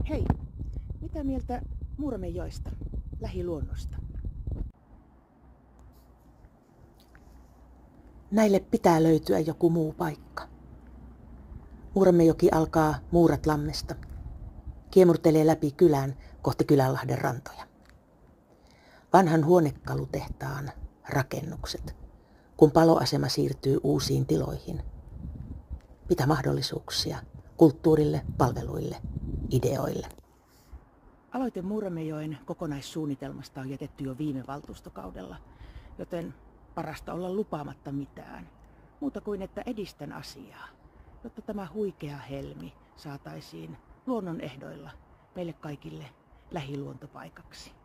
Hei, mitä mieltä Muuramejoesta, lähiluonnosta? Näille pitää löytyä joku muu paikka. Muuramejoki alkaa Muuratlammesta. Kiemurtelee läpi kylään kohti Kylänlahden rantoja. Vanhan huonekalutehtaan rakennukset, kun paloasema siirtyy uusiin tiloihin. Mitä mahdollisuuksia kulttuurille, palveluille, ideoille. Aloite Muuramejoen kokonaissuunnitelmasta on jätetty jo viime valtuustokaudella, joten parasta olla lupaamatta mitään. Muuta kuin että edistän asiaa, jotta tämä huikea helmi saataisiin luonnon ehdoilla meille kaikille lähiluontopaikaksi.